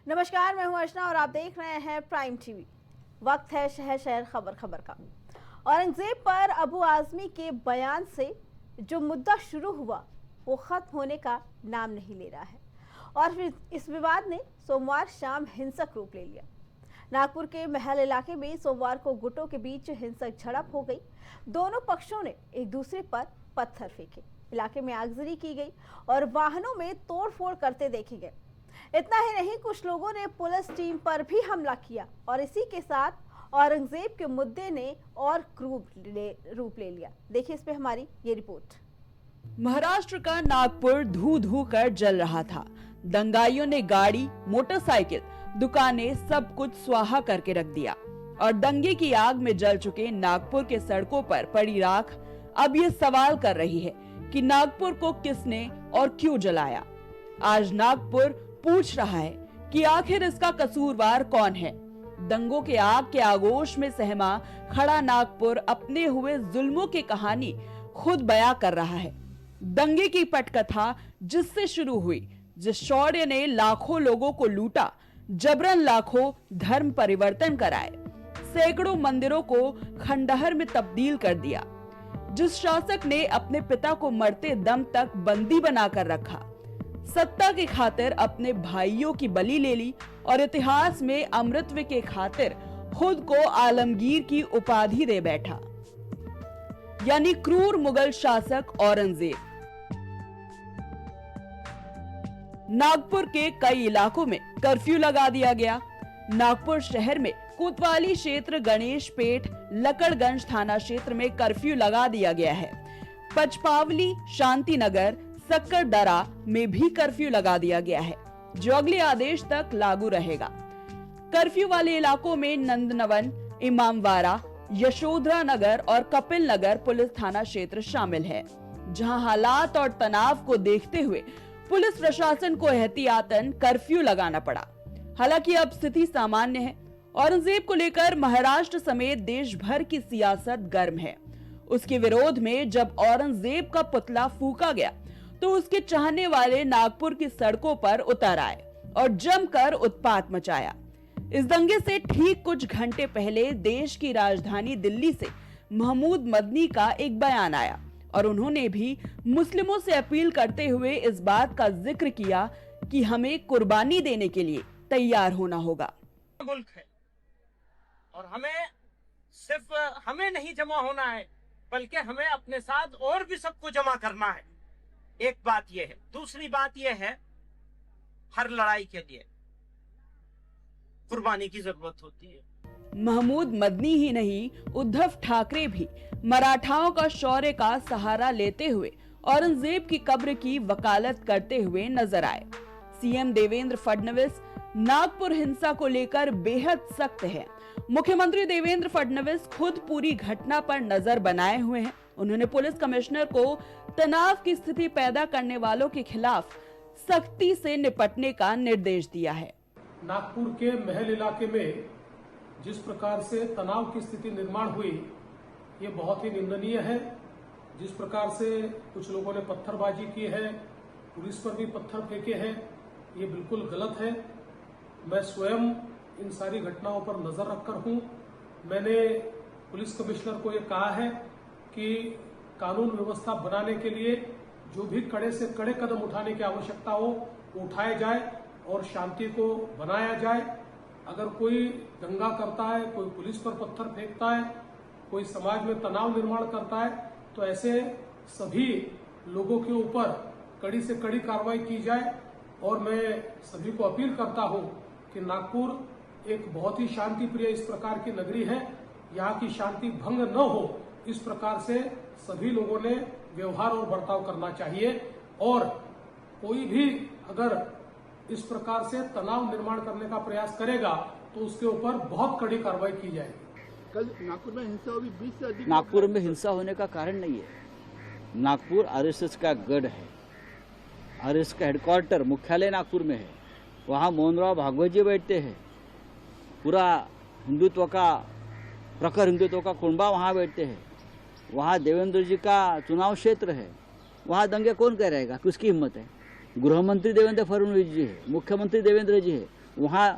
नमस्कार, मैं हूं अर्चना और आप देख रहे हैं प्राइम टीवी। वक्त है शहर शहर खबर खबर का। औरंगजेब पर अबू आजमी के बयान से जो मुद्दा शुरू हुआ वो खत्म होने का नाम नहीं ले रहा है और फिर इस विवाद ने सोमवार शाम हिंसक रूप ले लिया। नागपुर के महल इलाके में सोमवार को गुटों के बीच हिंसक झड़प हो गई। दोनों पक्षों ने एक दूसरे पर पत्थर फेंके, इलाके में आगजनी की गई और वाहनों में तोड़फोड़ करते देखे गए। इतना ही नहीं, कुछ लोगों ने पुलिस टीम पर भी हमला किया और इसी के साथ औरंगजेब के मुद्दे ने और क्रूर रूप ले लिया। देखिए इस पे हमारी ये रिपोर्ट। महाराष्ट्र का नागपुर धू धू कर जल रहा था। दंगाइयों ने गाड़ी, मोटरसाइकिल, दुकानें सब कुछ स्वाहा करके रख दिया और दंगे की आग में जल चुके नागपुर के सड़कों पर पड़ी राख अब ये सवाल कर रही है कि नागपुर को किसने और क्यों जलाया। आज नागपुर पूछ रहा है कि आखिर इसका कसूरवार कौन है। दंगों के आग के आगोश में सहमा खड़ा नागपुर अपने हुए जुल्मों की कहानी खुद बयां कर रहा है। दंगे की पटकथा जिससे शुरू हुई, जिस शौर्य ने लाखों लोगों को लूटा, जबरन लाखों धर्म परिवर्तन कराए, सैकड़ों मंदिरों को खंडहर में तब्दील कर दिया, जिस शासक ने अपने पिता को मरते दम तक बंदी बनाकर रखा, सत्ता की खातिर अपने भाइयों की बलि ले ली और इतिहास में अमृतत्व के खातिर खुद को आलमगीर की उपाधि दे बैठा, यानी क्रूर मुगल शासक औरंगजेब। नागपुर के कई इलाकों में कर्फ्यू लगा दिया गया। नागपुर शहर में कोतवाली क्षेत्र, गणेश पेठ, लकड़गंज थाना क्षेत्र में कर्फ्यू लगा दिया गया है। पचपावली, शांतिनगर, सक्करदरा में भी कर्फ्यू लगा दिया गया है, जो अगले आदेश तक लागू रहेगा। कर्फ्यू वाले इलाकों में नंदनवन, इमामवाड़ा, यशोधरा नगर और कपिल नगर पुलिस थाना क्षेत्र शामिल है, जहां हालात और तनाव को देखते हुए पुलिस प्रशासन को एहतियातन कर्फ्यू लगाना पड़ा। हालांकि अब स्थिति सामान्य है। औरंगजेब को लेकर महाराष्ट्र समेत देश भर की सियासत गर्म है। उसके विरोध में जब औरंगजेब का पुतला फूका गया तो उसके चाहने वाले नागपुर की सड़कों पर उतर आए और जमकर उत्पात मचाया। इस दंगे से ठीक कुछ घंटे पहले देश की राजधानी दिल्ली से महमूद मदनी का एक बयान आया और उन्होंने भी मुस्लिमों से अपील करते हुए इस बात का जिक्र किया कि हमें कुर्बानी देने के लिए तैयार होना होगा। मुल्क है और हमें नहीं जमा होना है, बल्कि हमें अपने साथ और भी सबको जमा करना है। एक बात यह है। दूसरी बात यह है, हर लड़ाई के लिए कुर्बानी की जरूरत होती है। महमूद मदनी ही नहीं, उद्धव ठाकरे भी मराठाओं का शौर्य का सहारा लेते हुए औरंगजेब की कब्र की वकालत करते हुए नजर आए। सीएम देवेंद्र फडणवीस नागपुर हिंसा को लेकर बेहद सख्त है। मुख्यमंत्री देवेंद्र फडणवीस खुद पूरी घटना पर नजर बनाए हुए हैं। उन्होंने पुलिस कमिश्नर को तनाव की स्थिति पैदा करने वालों के खिलाफ सख्ती से निपटने का निर्देश दिया है। नागपुर के महल इलाके में जिस प्रकार से तनाव की स्थिति निर्माण हुई, ये बहुत ही निंदनीय है। जिस प्रकार से कुछ लोगों ने पत्थरबाजी की है, पुलिस पर भी पत्थर फेंके हैं, ये बिल्कुल गलत है। मैं स्वयं इन सारी घटनाओं पर नजर रखकर हूं। मैंने पुलिस कमिश्नर को ये कहा है कि कानून व्यवस्था बनाने के लिए जो भी कड़े से कड़े कदम उठाने की आवश्यकता हो वो उठाए जाए और शांति को बनाया जाए। अगर कोई दंगा करता है, कोई पुलिस पर पत्थर फेंकता है, कोई समाज में तनाव निर्माण करता है, तो ऐसे सभी लोगों के ऊपर कड़ी से कड़ी कार्रवाई की जाए। और मैं सभी को अपील करता हूं कि नागपुर एक बहुत ही शांति प्रिय इस प्रकार की नगरी है, यहाँ की शांति भंग न हो, इस प्रकार से सभी लोगों ने व्यवहार और बर्ताव करना चाहिए। और कोई भी अगर इस प्रकार से तनाव निर्माण करने का प्रयास करेगा तो उसके ऊपर बहुत कड़ी कार्रवाई की जाएगी। कल नागपुर में हिंसा हुई, 20 से अधिक। नागपुर में हिंसा होने का कारण नहीं है। नागपुर आरएसएस का गढ़ है। आरएसएस का हेडक्वार्टर, मुख्यालय नागपुर में है। वहाँ मोहनराव भागवत जी बैठते हैं। पूरा हिंदुत्व का, प्रखर हिंदुत्व का कुंबा वहाँ बैठते हैं। वहाँ देवेंद्र जी का चुनाव क्षेत्र है। वहाँ दंगे कौन कह रहेगा कि उसकी हिम्मत है? गृह मंत्री देवेंद्र फडणवीस जी है, मुख्यमंत्री देवेंद्र जी है, वहाँ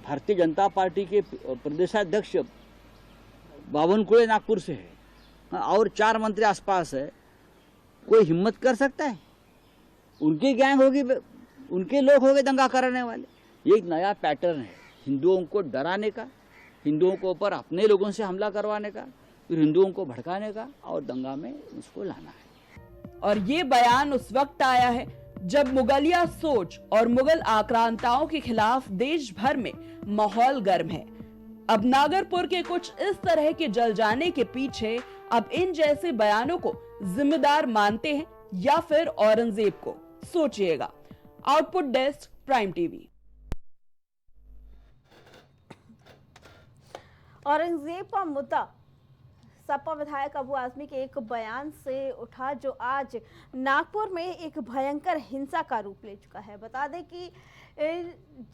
भारतीय जनता पार्टी के प्रदेशाध्यक्ष बावनकुळे नागपुर से है और 4 मंत्री आसपास है। कोई हिम्मत कर सकता है? उनकी गैंग होगी, उनके लोग होंगे दंगा कराने वाले। ये एक नया पैटर्न है हिंदुओं को डराने का, हिंदुओं को ऊपर अपने लोगों से हमला करवाने का, फिर हिंदुओं को भड़काने का और दंगा में उसको लाना है। और ये बयान उस वक्त आया है जब मुगलिया सोच और मुगल आक्रांताओं के खिलाफ देश भर में माहौल गर्म है। अब नागरपुर के कुछ इस तरह के जल जाने के पीछे अब इन जैसे बयानों को जिम्मेदार मानते हैं या फिर औरंगजेब को, सोचिएगा। Output desk, prime TV. Aurangzeb का मुद्दा सपा विधायक अबू आजमी के एक बयान से उठा जो आज नागपुर में एक भयंकर हिंसा का रूप ले चुका है। बता दें कि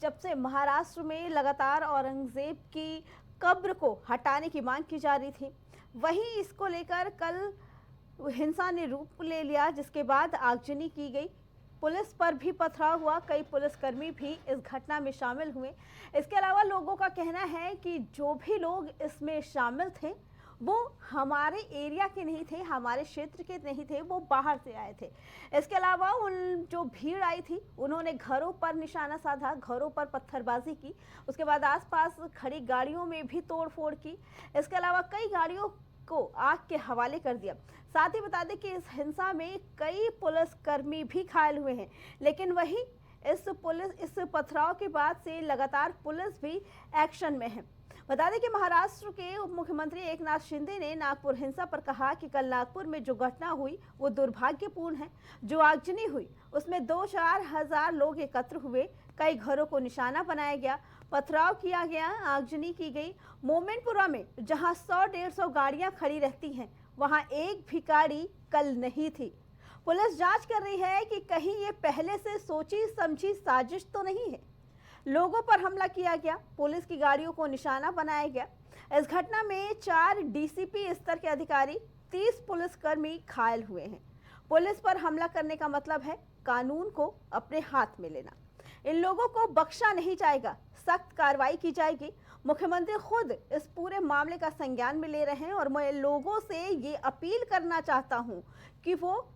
जब से महाराष्ट्र में लगातार औरंगजेब की कब्र को हटाने की मांग की जा रही थी, वहीं इसको लेकर कल हिंसा ने रूप ले लिया, जिसके बाद आगजनी की गई। पुलिस पर भी पथराव हुआ, कई पुलिसकर्मी भी इस घटना में शामिल हुए। इसके अलावा लोगों का कहना है कि जो भी लोग इसमें शामिल थे वो हमारे एरिया के नहीं थे, हमारे क्षेत्र के नहीं थे, वो बाहर से आए थे। इसके अलावा उन जो भीड़ आई थी उन्होंने घरों पर निशाना साधा, घरों पर पत्थरबाजी की, उसके बाद आसपास खड़ी गाड़ियों में भी तोड़फोड़ की। इसके अलावा कई गाड़ियों को आग के हवाले कर दिया। साथ ही बता दें कि इस हिंसा में कई पुलिसकर्मी भी घायल हुए हैं, लेकिन वहीं इस पथराव के बाद से लगातार पुलिस भी एक्शन में है। बता दें कि महाराष्ट्र के उप मुख्यमंत्री एकनाथ शिंदे ने नागपुर हिंसा पर कहा कि कल नागपुर में जो घटना हुई वो दुर्भाग्यपूर्ण है। जो आगजनी हुई उसमें 2-4 हजार लोग एकत्र हुए, कई घरों को निशाना बनाया गया, पथराव किया गया, आगजनी की गई। मोमेंटपुरा में जहां 100-150 गाड़ियां खड़ी रहती हैं, वहां एक भी गाड़ी कल नहीं थी। पुलिस जांच कर रही है कि कहीं ये पहले से सोची समझी साजिश तो नहीं है। लोगों पर हमला किया गया, पुलिस की गाड़ियों को निशाना बनाया गया। इस घटना में 4 डीसीपी स्तर के अधिकारी, 30 पुलिसकर्मी घायल हुए हैं। पुलिस पर हमला करने का मतलब है कानून को अपने हाथ में लेना। इन लोगों को बख्शा नहीं जाएगा, सख्त कार्रवाई की जाएगी। मुख्यमंत्री खुद इस पूरे मामले का संज्ञान में ले रहे हैं और मैं लोगों से ये अपील करना चाहता हूं कि वो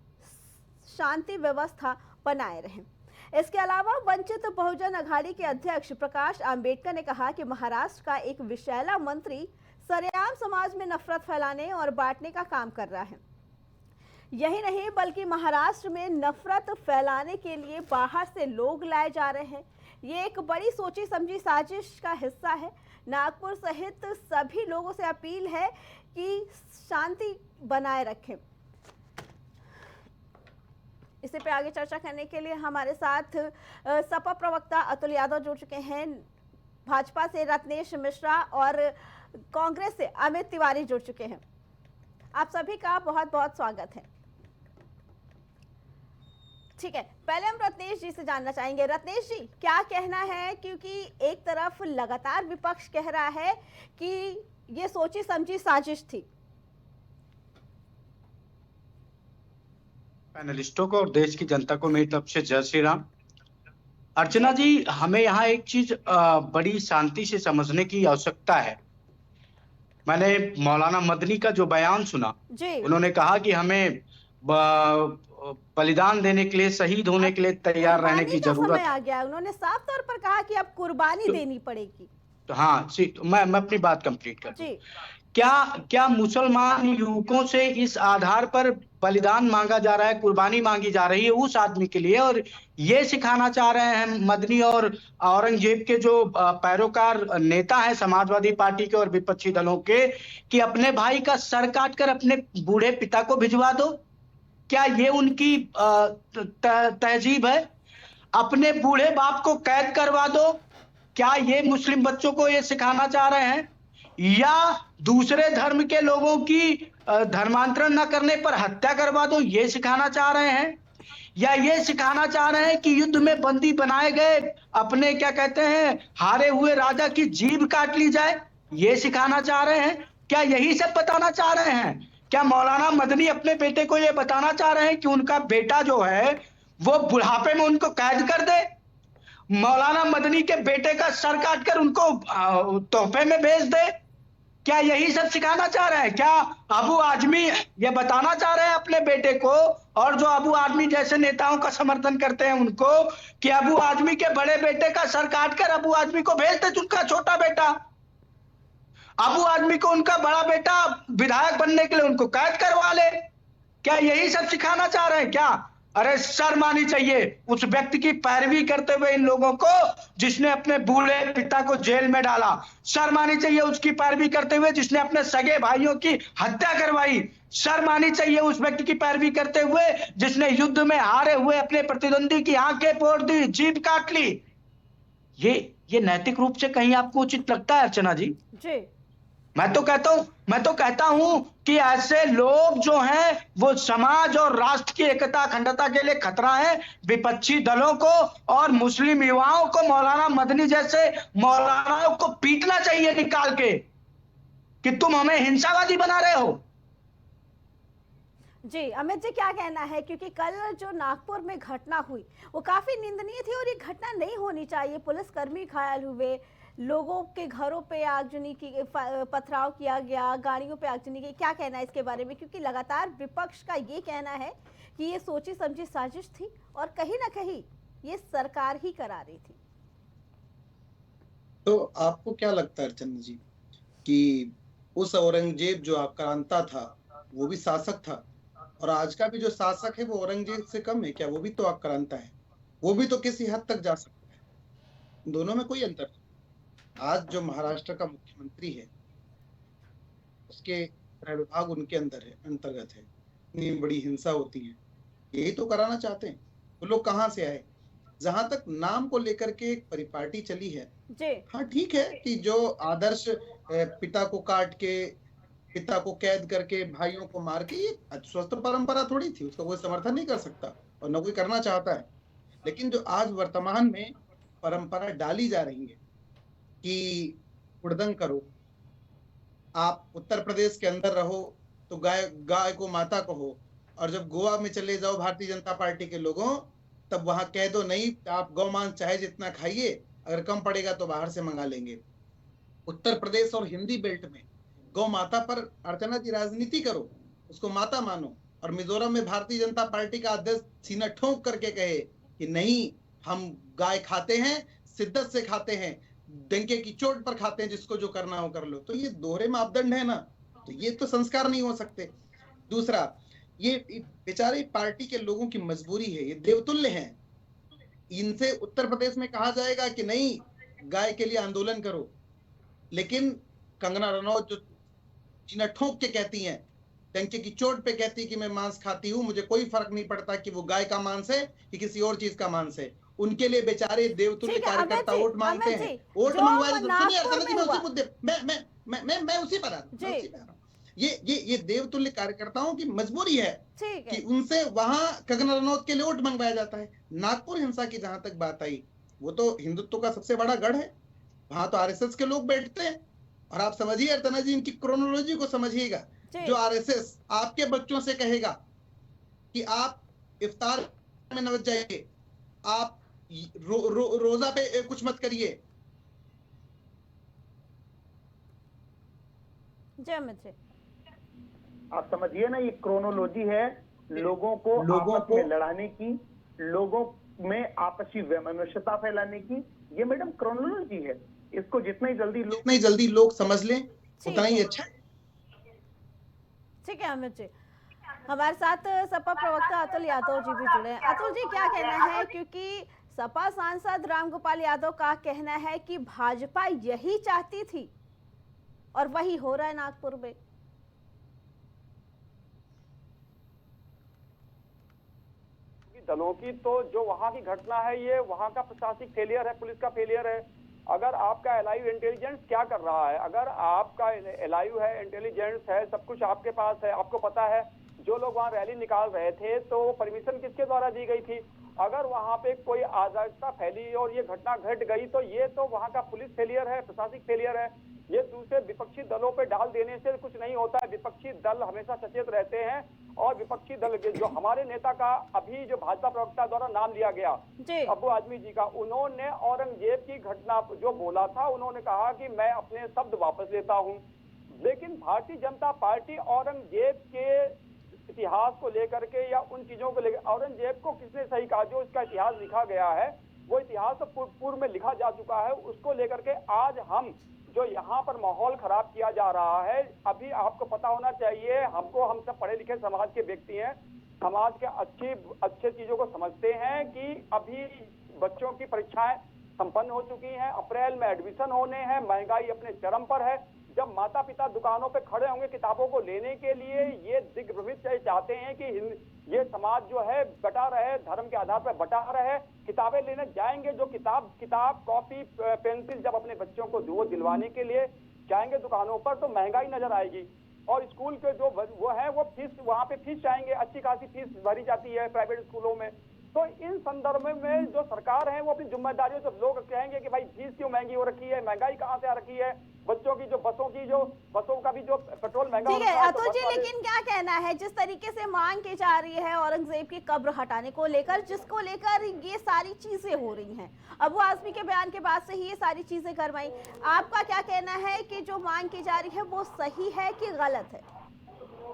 शांति व्यवस्था बनाए रहें। इसके अलावा वंचित बहुजन अघाड़ी के अध्यक्ष प्रकाश आंबेडकर ने कहा कि महाराष्ट्र का एक विशैला मंत्री सरेआम समाज में नफरत फैलाने और बांटने का काम कर रहा है। यही नहीं बल्कि महाराष्ट्र में नफरत फैलाने के लिए बाहर से लोग लाए जा रहे हैं। ये एक बड़ी सोची समझी साजिश का हिस्सा है। नागपुर सहित सभी लोगों से अपील है कि शांति बनाए रखें। इसी पे आगे चर्चा करने के लिए हमारे साथ सपा प्रवक्ता अतुल यादव जुड़ चुके हैं, भाजपा से रत्नेश मिश्रा और कांग्रेस से अमित तिवारी जुड़ चुके हैं। आप सभी का बहुत बहुत स्वागत है। ठीक है, पहले हम रत्नेश जी से जानना चाहेंगे। रत्नेश जी, क्या कहना है, क्योंकि एक तरफ लगातार विपक्ष कह रहा है कि ये सोची समझी साजिश थी। पैनलिस्टों को और देश की जनता को मेरी तरफ से जय श्री राम। अर्चना जी, हमें यहाँ एक चीज बड़ी शांति से समझने की आवश्यकता है। मैंने मौलाना मदनी का जो बयान सुना, उन्होंने कहा कि हमें बलिदान देने के लिए, शहीद होने के लिए तैयार रहने की जरूरत आ गया। उन्होंने साफ तौर पर कहा कि अब कुर्बानी देनी पड़ेगी। तो हाँ, मैं अपनी बात कंप्लीट कर दूं। क्या मुसलमान युवकों से इस आधार पर बलिदान मांगा जा रहा है, कुर्बानी मांगी जा रही है उस आदमी के लिए, और ये सिखाना चाह रहे हैं मदनी और औरंगजेब के जो पैरोकार नेता हैं समाजवादी पार्टी के और विपक्षी दलों के, कि अपने भाई का सर काट कर अपने बूढ़े पिता को भिजवा दो? क्या ये उनकी तहजीब है? अपने बूढ़े बाप को कैद करवा दो? क्या ये मुस्लिम बच्चों को ये सिखाना चाह रहे हैं? या दूसरे धर्म के लोगों की धर्मांतरण न करने पर हत्या करवा दो, ये सिखाना चाह रहे हैं? या ये सिखाना चाह रहे हैं कि युद्ध में बंदी बनाए गए अपने क्या कहते हैं हारे हुए राजा की जीभ काट ली जाए, ये सिखाना चाह रहे हैं? क्या यही सब बताना चाह रहे हैं? क्या मौलाना मदनी अपने बेटे को ये बताना चाह रहे हैं कि उनका बेटा जो है वो बुढ़ापे में उनको कैद कर दे मौलाना मदनी के बेटे का सर काटकर उनको तोहफे में भेज दे? क्या यही सब सिखाना चाह रहे हैं? क्या अबू आजमी ये बताना चाह रहे हैं अपने बेटे को और जो अबू आजमी जैसे नेताओं का समर्थन करते हैं उनको कि अबू आजमी के बड़े बेटे का सर काटकर अबू आजमी को भेज दे उनका छोटा बेटा, अबू आजमी को उनका बड़ा बेटा विधायक बनने के लिए उनको कैद करवा ले? क्या यही सब सिखाना चाह रहे हैं क्या? अरे शर्म आनी चाहिए उस व्यक्ति की पैरवी करते हुए इन लोगों को जिसने अपने बूढ़े पिता को जेल में डाला। शर्म आनी चाहिए उसकी पैरवी करते हुए जिसने अपने सगे भाइयों की हत्या करवाई। शर्म आनी चाहिए उस व्यक्ति की पैरवी करते हुए जिसने युद्ध में हारे हुए अपने प्रतिद्वंदी की आंखें फोड़ दी, जीभ काट ली। ये नैतिक रूप से कहीं आपको उचित लगता है अर्चना जी? जी मैं तो कहता हूं कि ऐसे लोग जो हैं वो समाज और राष्ट्र की एकता अखंडता के लिए खतरा है। विपक्षी दलों को और मुस्लिम युवाओं को मौलाना मदनी जैसे मौलानाओं को पीटना चाहिए निकाल के कि तुम हमें हिंसावादी बना रहे हो। जी अमित जी क्या कहना है, क्योंकि कल जो नागपुर में घटना हुई वो काफी निंदनीय थी और ये घटना नहीं होनी चाहिए। पुलिसकर्मी घायल हुए, लोगों के घरों पे आगजनी की, पथराव किया गया, गाड़ियों पे आगजनी की। क्या कहना है इसके बारे में, क्योंकि लगातार विपक्ष का ये कहना है कि ये सोची समझी साजिश थी और कहीं ना कहीं ये सरकार ही करा रही थी। तो आपको क्या लगता है अर्चना जी कि उस औरंगजेब जो आक्रांता था वो भी शासक था और आज का भी जो शासक है वो औरंगजेब से कम है क्या? वो भी तो आक्रांता है, वो भी तो किसी हद तक जा सकता है। दोनों में कोई अंतर नहीं। आज जो महाराष्ट्र का मुख्यमंत्री है उसके गृह विभाग उनके अंतर्गत है। इतनी बड़ी हिंसा होती है, यही तो कराना चाहते हैं। वो लोग कहाँ से आए? जहां तक नाम को लेकर के एक परिपाटी चली है, हाँ ठीक है कि जो आदर्श पिता को काट के, पिता को कैद करके, भाइयों को मार के, ये स्वस्थ परंपरा थोड़ी थी, उसका कोई समर्थन नहीं कर सकता और न कोई करना चाहता है। लेकिन जो आज वर्तमान में परंपरा डाली जा रही है कि उड़दंग करो, आप उत्तर प्रदेश के अंदर रहो तो गाय को माता कहो, और जब गोवा में चले जाओ भारतीय जनता पार्टी के लोगों, तब वहां कह दो नहीं आप गौ मांस चाहे जितना खाइए, अगर कम पड़ेगा तो बाहर से मंगा लेंगे। उत्तर प्रदेश और हिंदी बेल्ट में गौ माता पर अर्चना जी राजनीति करो, उसको माता मानो, और मिजोरम में भारतीय जनता पार्टी का अध्यक्ष सीना ठोंक करके कहे कि नहीं हम गाय खाते हैं, शिद्दत से खाते हैं, डंके की चोट पर खाते हैं, जिसको जो करना हो कर लो। तो ये दोहरे मापदंड है ना, तो ये तो संस्कार नहीं हो सकते। दूसरा, ये बेचारे पार्टी के लोगों की मजबूरी है, ये देवतुल्य हैं। इनसे उत्तर प्रदेश में कहा जाएगा कि नहीं गाय के लिए आंदोलन करो, लेकिन कंगना रनौत जो सीना ठोंक के कहती हैं, डंके की चोट पे कहती है कि मैं मांस खाती हूँ, मुझे कोई फर्क नहीं पड़ता कि वो गाय का मांस है कि किसी और चीज का मांस है। उनके लिए बेचारे देवतुल्य कार्यकर्ता वोट मांगते हैं, वोट मंगवाए। मैं उसी पर आ रहा हूँ। ये देवतुल्य कार्यकर्ताओं की मजबूरी है कि उनसे वहां कंगना रनौत के लिए वोट मंगवाया जाता है। नागपुर हिंसा की जहां तक बात आई, वो तो हिंदुत्व का सबसे बड़ा गढ़ है, वहां तो आरएसएस के लोग बैठते हैं। और आप समझिए अर्चना जी, इनकी क्रोनोलॉजी को समझिएगा। जो आरएसएस आपके बच्चों से कहेगा कि आप इफ्तार में न जाइए, आप रोजा पे कुछ मत करिए। आप समझिए ना, ये क्रोनोलॉजी है लोगों को आपस में लड़ाने की, लोगों में आपसी वैमनस्यता फैलाने की। ये मैडम क्रोनोलॉजी है, इसको जितना ही जल्दी लोग समझ लें उतना ही अच्छा है। ठीक है अमित जी, हमारे साथ सपा प्रवक्ता अतुल यादव जी भी जुड़े हैं। अतुल जी क्या कहना है, क्योंकि सपा सांसद रामगोपाल यादव का कहना है कि भाजपा यही चाहती थी और वही हो रहा है नागपुर में। दलों की तो जो वहां की घटना है, ये वहां का प्रशासनिक फेलियर है, पुलिस का फेलियर है। अगर आपका एलआईयू इंटेलिजेंस क्या कर रहा है, अगर आपका एलआईयू है, इंटेलिजेंस है, सब कुछ आपके पास है, आपको पता है जो लोग वहां रैली निकाल रहे थे तो परमिशन किसके द्वारा दी गई थी। अगर वहां पे कोई अराजकता फैली और ये घटना घट गई तो ये तो वहां का पुलिस फेलियर है, प्रशासनिक फेलियर है। ये दूसरे विपक्षी दलों पे डाल देने से कुछ नहीं होता है। विपक्षी दल हमेशा सचेत रहते हैं और विपक्षी दल के जो हमारे नेता का अभी जो भाजपा प्रवक्ता द्वारा नाम लिया गया अबू आजमी जी का, उन्होंने औरंगजेब की घटना जो बोला था, उन्होंने कहा कि मैं अपने शब्द वापस लेता हूं। लेकिन भारतीय जनता पार्टी औरंगजेब के इतिहास को लेकर के या उन चीजों को लेकर, औरंगजेब को किसने सही कहा, जो इसका इतिहास लिखा गया है वो इतिहास तो पूर्व में लिखा जा चुका है, उसको लेकर के आज हम जो यहाँ पर माहौल खराब किया जा रहा है। अभी आपको पता होना चाहिए, हम सब पढ़े लिखे समाज के व्यक्ति हैं, समाज के अच्छे चीजों को समझते हैं कि अभी बच्चों की परीक्षाएं संपन्न हो चुकी हैं, अप्रैल में एडमिशन होने हैं, महंगाई अपने चरम पर है। जब माता पिता दुकानों पे खड़े होंगे किताबों को लेने के लिए, ये दिग्भ्रमित चाहते हैं कि ये समाज जो है बटा रहे, धर्म के आधार पर बटा रहे। किताबें लेने जाएंगे, जो किताब कॉपी पेंसिल जब अपने बच्चों को वो दिलवाने के लिए जाएंगे दुकानों पर तो महंगाई नजर आएगी। और स्कूल के जो वो है वो फीस, वहाँ पे फीस चाहेंगे, अच्छी खासी फीस भरी जाती है प्राइवेट स्कूलों में। तो इन संदर्भ में जो सरकार है वो अपनी जिम्मेदारियों, जब लोग कहेंगे कि भाई फीस क्यों महंगी हो रखी है, महंगाई कहाँ से आ रखी है, बच्चों की जो बसों का भी जो पेट्रोल महंगा ठीक है अतुल जी, लेकिन क्या कहना है जिस तरीके से मांग की जा रही है औरंगजेब की कब्र हटाने को लेकर, जिसको लेकर ये सारी चीजें हो रही हैं, अबू आजमी के बयान के बाद से ही ये सारी चीजें करवाई, आपका क्या कहना है कि जो मांग की जा रही है वो सही है कि गलत है?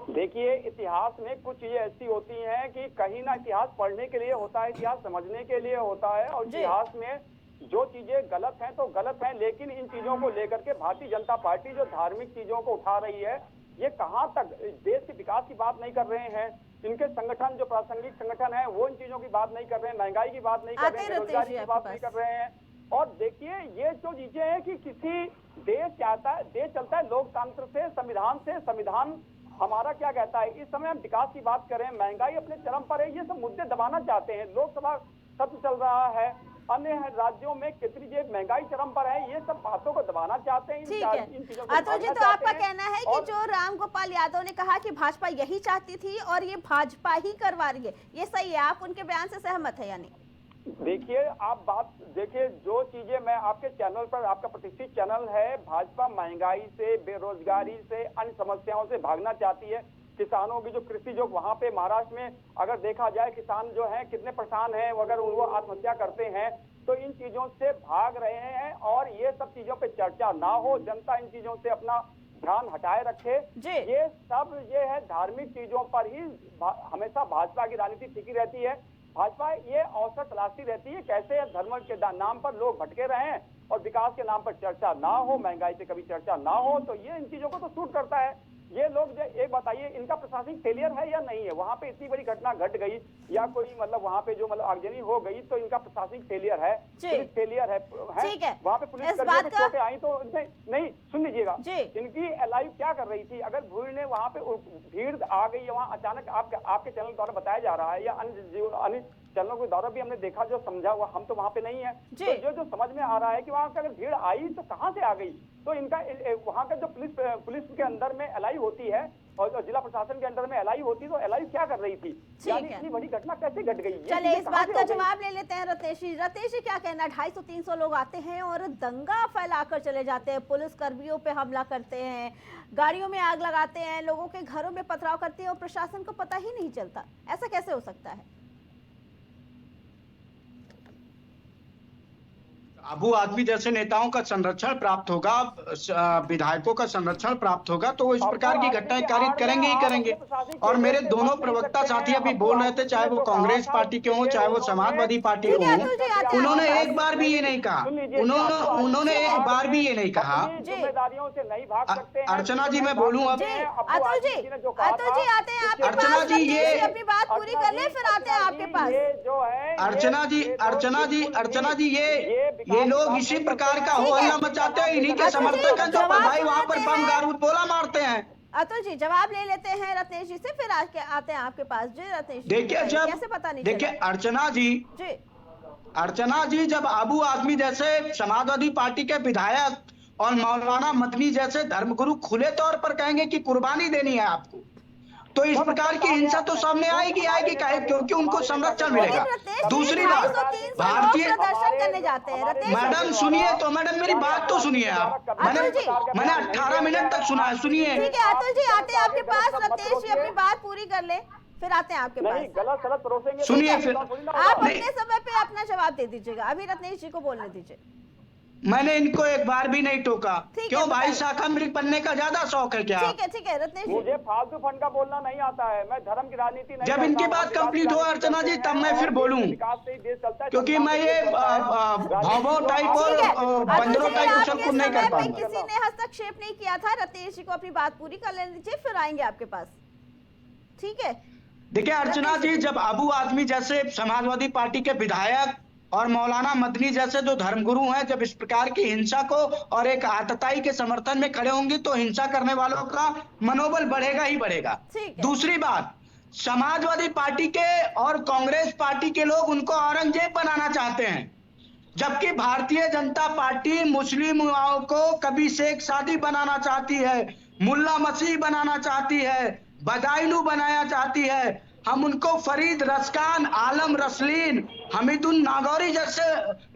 देखिए, इतिहास में कुछ चीजें ऐसी होती हैं कि कहीं ना इतिहास पढ़ने के लिए होता है, इतिहास समझने के लिए होता है, और इतिहास में जो चीजें गलत हैं तो गलत हैं। लेकिन इन चीजों को लेकर के भारतीय जनता पार्टी जो धार्मिक चीजों को उठा रही है, ये कहाँ तक, देश के विकास की बात नहीं कर रहे हैं, इनके संगठन जो प्रासंगिक संगठन है वो इन चीजों की बात नहीं कर रहे हैं, महंगाई की बात नहीं कर रहे हैं, बेरोजगारी की बात नहीं कर रहे हैं। और देखिए, ये जो चीजें हैं कि किसी देश चलता है लोकतंत्र से, संविधान हमारा क्या कहता है। इस समय हम विकास की बात करें, महंगाई अपने चरम पर है, ये सब मुद्दे दबाना चाहते हैं। लोकसभा सत्र चल रहा है, अन्य राज्यों में कितनी महंगाई चरम पर है, ये सब बातों को दबाना चाहते हैं। ठीक है अतुल जी, तो आपका कहना है कि जो राम गोपाल यादव ने कहा कि भाजपा यही चाहती थी और ये भाजपा ही करवा रही है, ये सही है? आप उनके बयान से सहमत है या नहीं? देखिए, आप बात देखिए, जो चीजें मैं आपके चैनल पर, आपका प्रतिष्ठित चैनल है, भाजपा महंगाई से, बेरोजगारी से, अन्य समस्याओं से भागना चाहती है। किसानों की जो कृषि, जो वहाँ पे महाराष्ट्र में अगर देखा जाए, किसान जो हैं कितने परेशान हैं, अगर वो आत्महत्या करते हैं तो इन चीजों से भाग रहे हैं। और ये सब चीजों पे चर्चा ना हो, जनता इन चीजों से अपना ध्यान हटाए रखे। ये सब ये है धार्मिक चीजों पर ही हमेशा भाजपा की राजनीति टिकी रहती है। भाजपा ये अवसर तलाशती रहती है कैसे धर्म के नाम पर लोग भटके रहे और विकास के नाम पर चर्चा ना हो, महंगाई पे कभी चर्चा ना हो, तो ये इन चीजों को तो सूट करता है। ये लोग एक बताइए, इनका प्रशासनिक फेलियर है या नहीं है? वहाँ पे इतनी बड़ी घटना घट गई या कोई मतलब वहाँ पे जो मतलब आगजनी हो गई, तो इनका प्रशासनिक फेलियर है, पुलिस फेलियर है। वहाँ पे पुलिस कर्मियों को चोटें आई तो नहीं, सुन लीजिएगा, इनकी एलआई क्या कर रही थी? अगर भीड़ ने वहाँ पे भीड़ आ गई, वहाँ अचानक आपके चैनल द्वारा बताया जा रहा है या अन्य चैनलों के द्वारा भी हमने देखा, जो समझा हुआ, हम तो वहाँ पे नहीं है, तो जो समझ में आ रहा है कि वहाँ से अगर भीड़ आई तो कहाँ से आ गई? तो इनका वहाँ का जो पुलिस के अंदर में एलआई होती है और जिला प्रशासन के अंदर में एलआई होती है, तो एलआई क्या कर रही थी? यानी इतनी बड़ी घटना कैसे घट गई? चलिए इस बात का जवाब ले लेते हैं रतेश जी, क्या कहना? 250-300 लोग आते हैं और दंगा फैलाकर चले जाते हैं, पुलिस कर्मियों पे हमला करते हैं, गाड़ियों में आग लगाते हैं, लोगों के घरों में पथराव करते हैं और प्रशासन को पता ही नहीं चलता, ऐसा कैसे हो सकता है? अबू आदमी जैसे नेताओं का संरक्षण प्राप्त होगा, विधायकों का संरक्षण प्राप्त होगा, तो वो इस प्रकार की घटनाएं कारित करेंगे ही करेंगे। और मेरे दोनों प्रवक्ता साथी अभी बोल रहे थे, चाहे वो कांग्रेस पार्टी के हों, चाहे वो समाजवादी पार्टी के हों, उन्होंने एक बार भी ये नहीं कहा, उन्होंने एक बार भी ये नहीं कहा। जिम्मेदारियों से नहीं भाग सकते। अर्चना जी, मैं बोलूँ अब? अतुल जी आते हैं आपके पास, अर्चना जी ये अपनी बात पूरी कर ले, फिर आते हैं आपके पास। जो है अर्चना जी ये लोग इसी प्रकार का हो हल्ला मचाते हैं, इन्हीं के समर्थक हैं जो भाई वहाँ पर बम बारूद गोला मारते हैं। अतुल जी जवाब ले लेते हैं रत्नेश जी से, फिर आते हैं आपके पास। जी रत्नेश जी, देखिए कैसे पता नहीं? देखिए अर्चना जी, जब अबू आदमी जैसे समाजवादी पार्टी के विधायक और मौलाना मदनी जैसे धर्मगुरु खुले तौर पर कहेंगे कि कुर्बानी देनी है आपको, तो इस प्रकार की हिंसा तो सामने आएगी काहे, क्योंकि उनको संरक्षण मिलेगा। दूसरी बात, भारतीय प्रदर्शन करने जाते हैं रतेश। मैडम सुनिए तो, मैडम मेरी बात तो सुनिए आप। मैंने 18 मिनट तक सुना है, सुनिए। ठीक है अतुल जी, आते हैं आपके पास। रतेश जी अपनी बात पूरी कर ले, फिर आते हैं आपके पास। गलत सलत परोसेंगे सुनिए फिर, आप अपने समय पे अपना जवाब दे दीजिएगा, अभी रत्नेश जी को बोलने दीजिए। मैंने इनको एक बार भी नहीं टोका। क्यों भाई, शाखा मृग बनने का ज्यादा शौक है क्या? ठीक है रत्नेश जी, मुझे फालतू फंड का बोलना नहीं आता है, मैं धर्म की राजनीति नहीं जब इनकी बात कंप्लीट हो अर्चना जी तब मैं फिर बोलूं, क्योंकि मैं ये भाव टाइप और बंदरों टाइप सबको नहीं कर पाऊंगा। किसी ने हस्तक्षेप नहीं किया था। रत्नेश जी को अपनी बात पूरी कर लेने दीजिए, फिर आएंगे आपके पास, ठीक है? देखिए अर्चना जी, जब अबू आजमी जैसे समाजवादी पार्टी के विधायक और मौलाना मदनी जैसे जो धर्मगुरु हैं, जब इस प्रकार की हिंसा को और एक आतताई के समर्थन में खड़े होंगे तो हिंसा करने वालों का मनोबल बढ़ेगा ही बढ़ेगा। दूसरी बात, समाजवादी पार्टी के और कांग्रेस पार्टी के लोग उनको औरंगजेब बनाना चाहते हैं, जबकि भारतीय जनता पार्टी मुस्लिम युवाओं को कभी शेख सादी बनाना चाहती है, मुल्ला मसीह बनाना चाहती है, बदायूं बनाया चाहती है। हम उनको फरीद रसकान, आलम रसलीन, हमीदुन नागौरी जैसे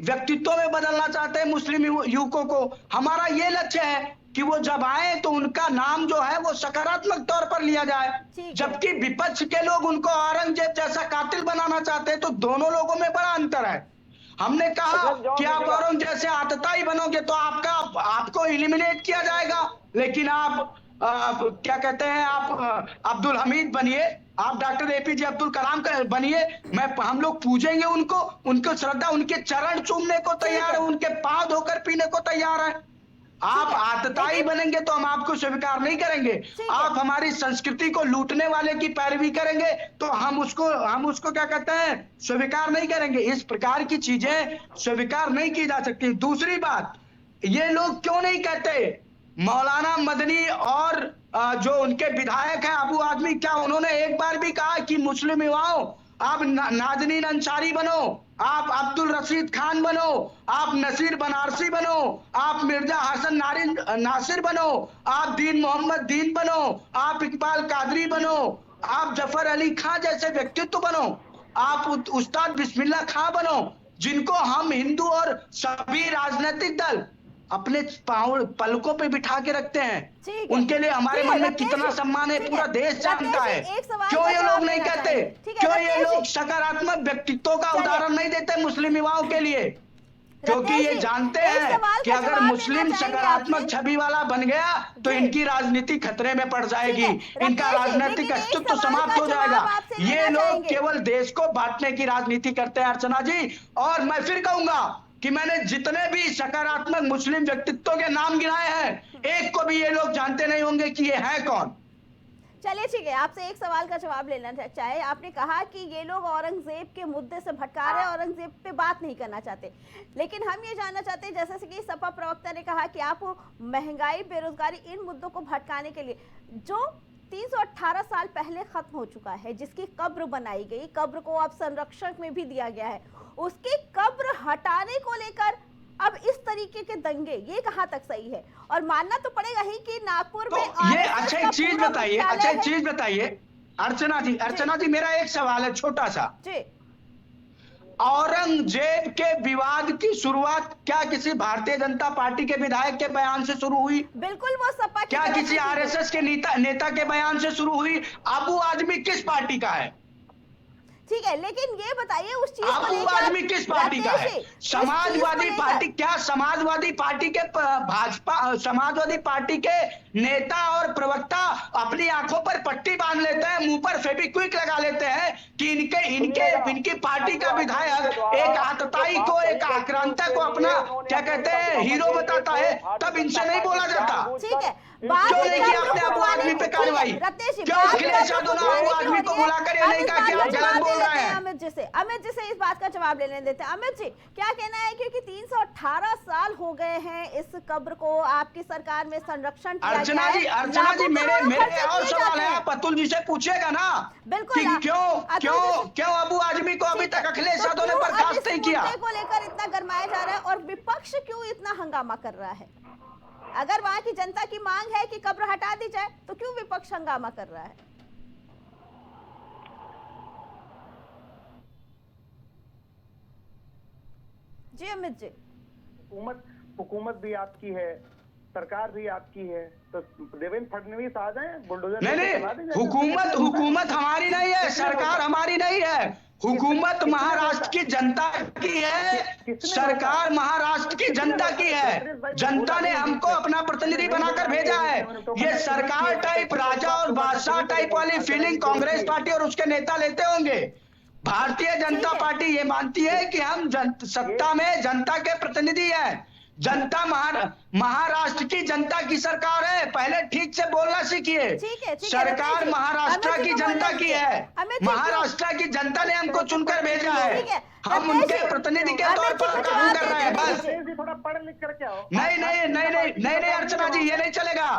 व्यक्तित्वों में बदलना चाहते हैं मुस्लिम युवकों को। हमारा ये लक्ष्य है कि वो जब आए तो उनका नाम जो है वो सकारात्मक तौर पर लिया जाए, जबकि विपक्ष के लोग उनको औरंगजेब जैसा कातिल बनाना चाहते हैं। तो दोनों लोगों में बड़ा अंतर है। हमने कहा कि आप औरंगजेब जैसे आतताई बनोगे तो आपको एलिमिनेट किया जाएगा, लेकिन आप क्या कहते हैं, आप अब्दुल हमीद बनिए, आप डॉक्टर एपीजे अब्दुल कलाम का बनिए, हम लोग पूजेंगे उनको श्रद्धा, उनके चरण चूमने को तैयार है, उनके पांव धोकर पीने को तैयार है। आप आतताई बनेंगे तो हम आपको स्वीकार नहीं करेंगे। आप हमारी संस्कृति को लूटने वाले की पैरवी करेंगे तो हम उसको क्या कहते हैं, स्वीकार नहीं करेंगे। इस प्रकार की चीजें स्वीकार नहीं की जा सकती। दूसरी बात, ये लोग क्यों नहीं कहते मौलाना मदनी और जो उनके विधायक हैं अबू आजमी, क्या उन्होंने एक बार भी कहा कि मुस्लिम युवाओं आप नाजनीन अंसारी बनो, आप अब्दुल रशीद खान बनो, आप नसीर बनारसी बनो, आप मिर्जा हसन नासिर बनो, आप दीन मोहम्मद दीन बनो, आप इकबाल कादरी बनो, आप जफर अली खां जैसे व्यक्तित्व बनो, आप उस्ताद बिस्मिल्लाह खां बनो, जिनको हम हिंदू और सभी राजनीतिक दल अपने पलकों पे बिठा के रखते हैं। उनके लिए हमारे मन में कितना सम्मान है पूरा देश जानता है। क्यों ये लोग नहीं कहते, क्यों ये लोग सकारात्मक व्यक्तित्व का उदाहरण नहीं देते मुस्लिम युवाओं के लिए? क्योंकि ये जानते हैं कि अगर मुस्लिम सकारात्मक छवि वाला बन गया तो इनकी राजनीति खतरे में पड़ जाएगी, इनका राजनीतिक अस्तित्व समाप्त हो जाएगा। ये लोग केवल देश को बांटने की राजनीति करते हैं अर्चना जी। और मैं फिर कहूंगा कि मैंने जितने भी सकारात्मक मुस्लिम व्यक्तित्वों के नाम गिनाए हैं, एक को भी ये लोग जानते नहीं होंगे कि ये है कौन। चलिए ठीक है, आपसे एक सवाल का जवाब लेना चाहे। आपने कहा कि ये लोग औरंगजेब के मुद्दे से भटका रहे हैं, औरंगजेब पे बात नहीं करना चाहते, लेकिन हम ये जानना चाहते हैं जैसे कि सपा प्रवक्ता ने कहा कि आप महंगाई, बेरोजगारी, इन मुद्दों को भटकाने के लिए जो 318 साल पहले खत्म हो चुका है, जिसकी कब्र बनाई गई, कब्र को अब संरक्षण में भी दिया गया है, उसकी कब्र हटाने को लेकर अब इस तरीके के दंगे, ये कहां तक सही है? और मानना तो पड़ेगा ही कि नागपुर में ये अच्छा एक चीज बताइए अर्चना जी मेरा एक सवाल है छोटा सा जी। औरंगजेब के विवाद की शुरुआत क्या किसी भारतीय जनता पार्टी के विधायक के बयान से शुरू हुई? बिल्कुल वो सपा क्या किसी आरएसएस के नेता के बयान से शुरू हुई? अबू आजमी किस पार्टी का है? ठीक है, लेकिन ये बताइए उस चीज अबू आजमी किस पार्टी का है? समाजवादी पार्टी, क्या समाजवादी पार्टी के समाजवादी पार्टी के नेता और प्रवक्ता अपनी आंखों पर पट्टी बांध लेते हैं, मुंह पर फेविक्विक लगा लेते हैं कि इनकी पार्टी का विधायक एक आतताई को, एक आक्रांता को अपना क्या कहते हैं हीरो बताता है, तब इनसे नहीं बोला जाता। ठीक है, क्यों नहीं किया आपने अबू आजमी पे कार्रवाई? क्यों अखिलेश यादव ने अबू आजमी को बुलाकर ये नहीं कहा कि आप गलत बोल रहे हैं? अमित जी से इस बात का जवाब लेने देते हैं। अमित जी, क्या कहना है, क्योंकि 318 साल हो गए हैं इस कब्र को आपकी सरकार में संरक्षण किया गया है। अर्चना जी मेरे और सवाल है, आप अतुल जी से पूछेगा ना बिल्कुल कि क्यों अबू आजमी को अभी तक अखिलेश यादव ने बर्खास्त नहीं किया? को लेकर इतना गरमाया जा रहा है और विपक्ष क्यों इतना हंगामा कर रहा है? अगर वहां की जनता की मांग है कि कब्र हटा दी जाए तो क्यों विपक्ष हंगामा कर रहा है? जी अमित जी, हुकूमत भी आपकी है, सरकार भी आपकी है, तो देवेंद्र फडणवीस आ जाए बुलडोजर। नहीं, हुकूमत हमारी नहीं है, सरकार हमारी नहीं है, हुकूमत महाराष्ट्र की जनता की है, सरकार महाराष्ट्र की जनता की है। जनता ने हमको अपना प्रतिनिधि बनाकर भेजा है। ये सरकार टाइप, राजा और बादशाह टाइप वाली फीलिंग कांग्रेस पार्टी और उसके नेता लेते होंगे। भारतीय जनता पार्टी ये मानती है कि हम सत्ता में जनता के प्रतिनिधि हैं। जनता महाराष्ट्र की जनता की सरकार है, पहले ठीक से बोलना सीखिए। सरकार महाराष्ट्र की जनता की है, महाराष्ट्र की जनता ने हमको चुनकर भेजा है, हम उनके प्रतिनिधि के तौर पर काम कर रहे हैं बस। थोड़ा पढ़ लिख करके आओ। नहीं अर्चना जी, ये नहीं चलेगा,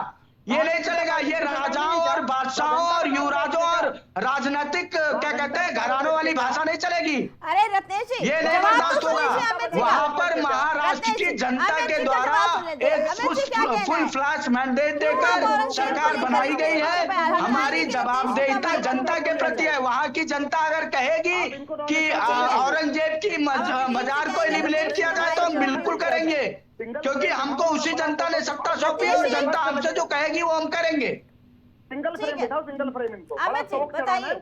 ये नहीं चलेगा। ये राजाओं और बादशाहों और युवराजों और राजनीतिक क्या कहते हैं घरानों वाली भाषा नहीं चलेगी। अरे रत्नेश जी, ये नहीं बर्दाश्त होगा। वहां पर महाराष्ट्र की जनता के द्वारा एक फुल फ्लैश मैंडेट देकर सरकार बनाई गई है। हमारी जवाबदेहिता जनता के प्रति है। वहां की जनता अगर कहेगी कि औरंगजेब की मजार को एलिमिनेट किया जाए तो हम बिल्कुल करेंगे, क्योंकि हमको उसी जनता ने सत्ता सौंपी है। जनता हमसे जो कहेगी वो हम करेंगे। सिंगल फ्रेम बिठाओ, सिंगल फ्रेम इनको अमित जी बताइए,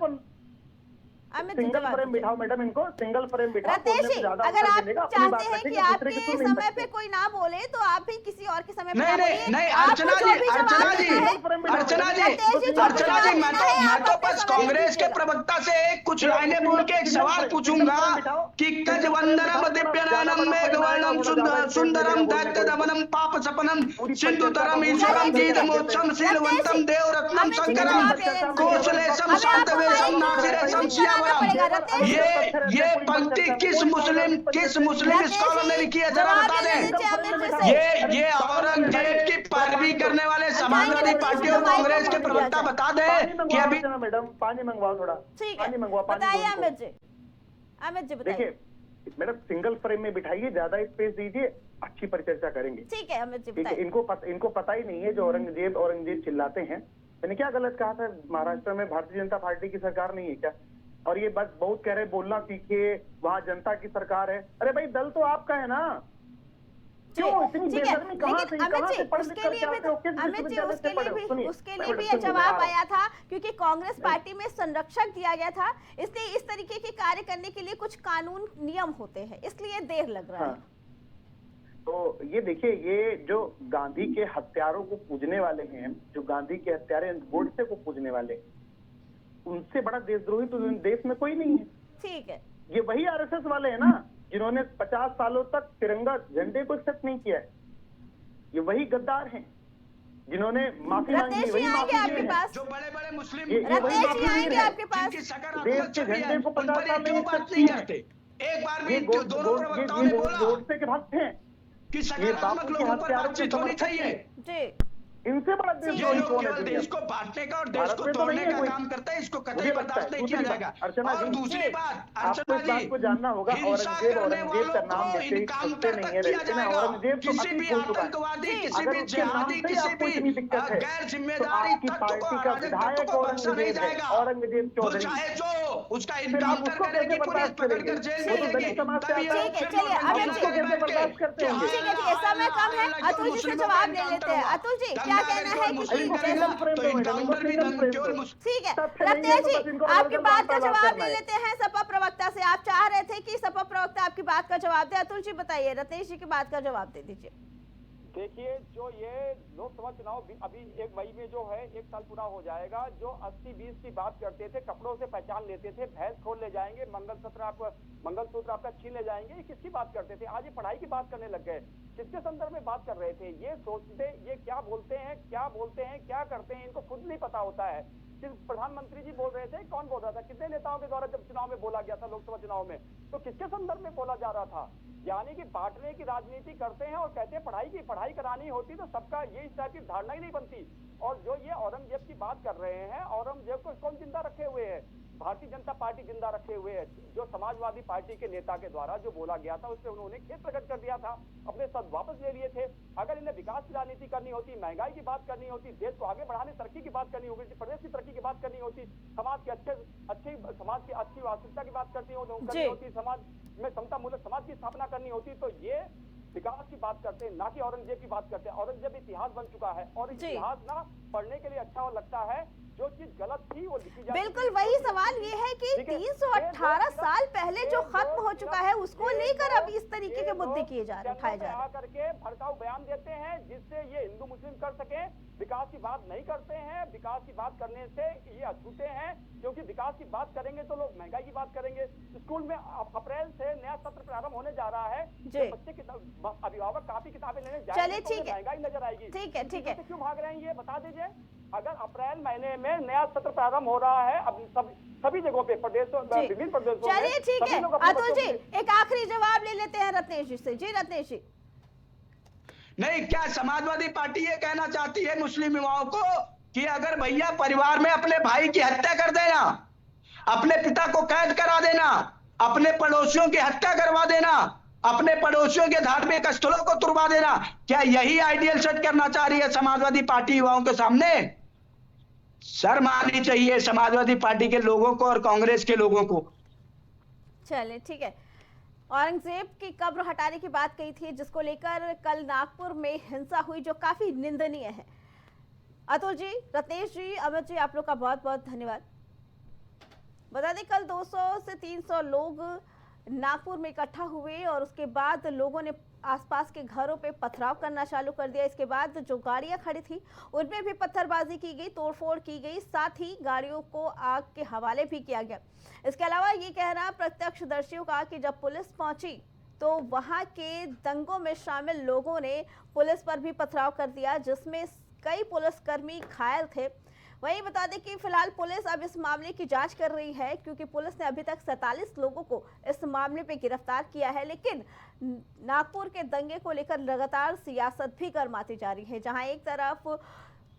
सिंगल फ्रेम बिठाओ मैडम, इनको सिंगल फ्रेम बिठाओ। रत्नेश जी, अगर आप चाहते हैं कि आपके समय पे कोई ना बोले तो आप भी किसी और के समय पे ना बोलिए। नहीं अर्चना जी, मैं तो बस कांग्रेस के प्रवक्ता से कुछ लाइनें बोल के एक सवाल पूछूंगा कि कज वंदनम दिव्यनानम मेघवर्णम सुंदरम दैत्य दमनम पाप सपनम सिंधुतरम ईश्वरम गीतमोत्सम शीलवंतम देवरत्नम शंकरम कौशलेशम शांतवेशम नासिरेशम सियावरम। ये पंक्ति किस मुस्लिम स्कॉलर ने लिखी है, जरा बता दें। ये औरंगजेब की पैरवी करने वाले समाजवादी पार्टी और कांग्रेस के प्रवक्ता बता दें कि अभी मैडम पानी मंगवाओ, थोड़ा पानी मंगवाओ। बताइए अमित जी बताइए। देखिए मैडम, सिंगल फ्रेम में बिठाइए, ज्यादा स्पेस दीजिए, अच्छी परिचर्चा करेंगे। ठीक है अमित जी बताइए। इनको पता ही नहीं है जो औरंगजेब चिल्लाते हैं। मैंने क्या गलत कहा था? महाराष्ट्र में भारतीय जनता पार्टी की सरकार नहीं है क्या? और ये बस बहुत कह रहे बोलना सीखिए, वहां जनता की सरकार है। अरे भाई दल तो आपका है ना, क्यों इतनी बेशर्मी? कहां से पढ़ लिख करके आते हो? किस विश्वविद्यालय से पढ़े हो? उसके लिए भी जवाब आया था, क्योंकि कांग्रेस पार्टी में संरक्षक दिया गया था, इसलिए इस तरीके के कार्य करने के लिए कुछ कानून नियम होते हैं, इसलिए देर लग रहा है। तो ये देखिए, ये जो गांधी के हत्यारों को पूजने वाले हैं, जो गांधी के हत्यारे गोडसे को पूजने वाले, उनसे बड़ा देशद्रोही तो देश में कोई नहीं है। ठीक है, ये वही आरएसएस वाले हैं ना जिन्होंने 50 सालों तक तिरंगा झंडे को एक्सेप्ट नहीं किया है। ये वही गद्दार हैं जिन्होंने माफी मांगी, वही माफी आपके पास जो बड़े मुस्लिम आपके पास देश के झंडे को 50 साल में एक्सेप्ट नहीं करते। एक बार भी दोनों प्रवक्ताओं ने बोला गोडसे के भक्त हैं, कि सकारात्मक लोगों पर बातचीत होनी चाहिए। जी, इनसे बड़ा देशद्रोही कौन है? देश को बांटने का और देश को तोड़ने का काम करता है, इसको कतई बर्दाश्त नहीं किया जाएगा। और दूसरी बात अर्चना जी, आपको जानना होगा, औरंगजेब का नाम लेते ही सोचते नहीं है, लेकिन औरंगजेब तो किसी भी आतंकवादी, किसी भी जिहादी, किसी भी गैर जिम्मेदारी तत्व को विधायक औरंगजेब है, औरंगजेब चौधरी, चाहे जो उसका इनकाउंटर करेगी पुलिस, पकड़कर जेल में डालेगी। समय कम है, अतुल जी से जवाब ले लेते हैं। अतुल जी क्या कहना है? ठीक है रत्नेश जी, आपकी बात का जवाब ले लेते हैं सपा प्रवक्ता से। आप चाह रहे थे कि सपा प्रवक्ता आपकी बात का जवाब दे, अतुल जी बताइए, रत्नेश जी की बात का जवाब दे दीजिए। देखिए, जो ये लोकसभा चुनाव अभी 1 मई में जो है 1 साल पूरा हो जाएगा। जो 80-20 की बात करते थे, कपड़ों से पहचान लेते थे, भैंस खोल ले जाएंगे, मंगलसूत्र आपका छीन ले जाएंगे, ये किसकी बात करते थे? आज ये पढ़ाई की बात करने लग गए। किसके संदर्भ में बात कर रहे थे? ये सोचते, ये क्या बोलते हैं, क्या करते हैं, इनको खुद नहीं पता होता है। प्रधानमंत्री जी बोल रहे थे, कौन बोल रहा था? कितने नेताओं के द्वारा जब चुनाव में बोला गया था, लोकसभा चुनाव में, तो किसके संदर्भ में बोला जा रहा था? यानी कि बांटने की राजनीति करते हैं और कहते हैं पढ़ाई करानी होती तो सबका ये इस टाइप की धारणा ही नहीं बनती। और जो ये औरंगजेब की बात कर रहे हैं, औरंगजेब को कौन जिंदा रखे हुए है? भारतीय जनता पार्टी जिंदा रखे हुए है। जो समाजवादी पार्टी के नेता के द्वारा जो बोला गया था, उससे उन्होंने खेद प्रकट कर दिया था, अपने शब्द वापस ले लिए थे। अगर इन्हें विकास की राजनीति करनी होती, महंगाई की बात करनी होती, देश को आगे बढ़ाने, तरक्की की बात करनी होगी, प्रदेश की तरक्की की बात करनी होती, समाज की समाज की अच्छी वास्तविकता की बात करनी होती, समाज में समता मूलक समाज की स्थापना करनी होती, तो ये विकास की बात करते हैं, ना कि औरंगजेब की बात करते हैं। औरंगजेब इतिहास बन चुका है और इतिहास ना पढ़ने के लिए अच्छा और लगता है, जो चीज गलत थी वो लिखी जाती है। बिल्कुल वही सवाल ये है कि 318 साल पहले जो खत्म हो चुका है उसको लेकर अब इस तरीके के मुद्दे किए जा रहे, उठाए जा रहे हैं। करके भड़काऊ बयान देते हैं जिससे ये हिंदू मुस्लिम कर सके, विकास की बात नहीं करते हैं। विकास की बात करने से ये अछूते हैं, क्योंकि विकास की बात करेंगे तो लोग महंगाई की बात करेंगे। स्कूल में अप्रैल से नया सत्र प्रारंभ होने जा रहा है, बच्चे अभिभावक काफी किताबें लेने जाएंगे तो महंगाई नजर आएगी। ठीक है क्यों भाग रहे हैं ये बता दीजिए। अगर अप्रैल महीने में नया सत्र प्रारंभ हो रहा है, अब सभी जगहों पे विभिन्न प्रदेशों में, चलिए ठीक है अतुल जी, एक आखिरी जवाब ले लेते हैं रत्नेश जी से। जी रत्नेश जी, नहीं, क्या समाजवादी पार्टी ये कहना चाहती है मुस्लिम युवाओं को कि अगर भैया परिवार में अपने भाई की हत्या कर देना, अपने पिता को कैद करा देना, अपने पड़ोसियों की हत्या करवा देना, अपने पड़ोसियों के धार्मिक स्थलों को तुड़वा देना, क्या यही आइडियल सेट करना चाह रही है समाजवादी पार्टी युवाओं के सामने? शर्म आनी चाहिए समाजवादी पार्टी के लोगों को और कांग्रेस के लोगों को। चलिए ठीक है, औरंगजेब की कब्र हटाने की बात कही थी, जिसको लेकर कल नागपुर में हिंसा हुई, जो काफी निंदनीय है। अतुल जी, रत्नेश जी, अमित जी, आप लोग का बहुत बहुत धन्यवाद। बता दें कल 200 से 300 लोग नागपुर में इकट्ठा हुए और उसके बाद लोगों ने आसपास के घरों पे पथराव करना चालू कर दिया। इसके बाद जो गाड़ियां खड़ी थी उनमें भी पत्थरबाजी की गई, तोड़फोड़ की गई, साथ ही गाड़ियों को आग के हवाले भी किया गया। इसके अलावा ये कहना प्रत्यक्षदर्शियों का कि जब पुलिस पहुंची तो वहां के दंगों में शामिल लोगों ने पुलिस पर भी पथराव कर दिया, जिसमें कई पुलिसकर्मी घायल थे। वहीं बता दें कि फिलहाल पुलिस अब इस मामले की जांच कर रही है, क्योंकि पुलिस ने अभी तक 47 लोगों को इस मामले पे गिरफ्तार किया है। लेकिन नागपुर के दंगे को लेकर लगातार सियासत भी गर्माती जा रही है, जहां एक तरफ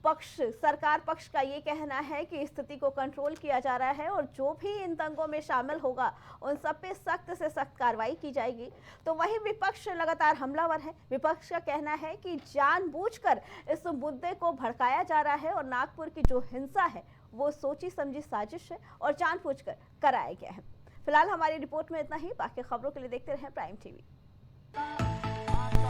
सरकार पक्ष का ये कहना है कि स्थिति को कंट्रोल किया जा रहा है और जो भी इन दंगों में शामिल होगा उन सब पे सख्त से सख्त कार्रवाई की जाएगी, तो वही विपक्ष लगातार हमलावर है। विपक्ष का कहना है कि जानबूझकर इस मुद्दे को भड़काया जा रहा है और नागपुर की जो हिंसा है वो सोची समझी साजिश है और जानबूझकर कराया गया है। फिलहाल हमारी रिपोर्ट में इतना ही। बाकी खबरों के लिए देखते रहें प्राइम टीवी।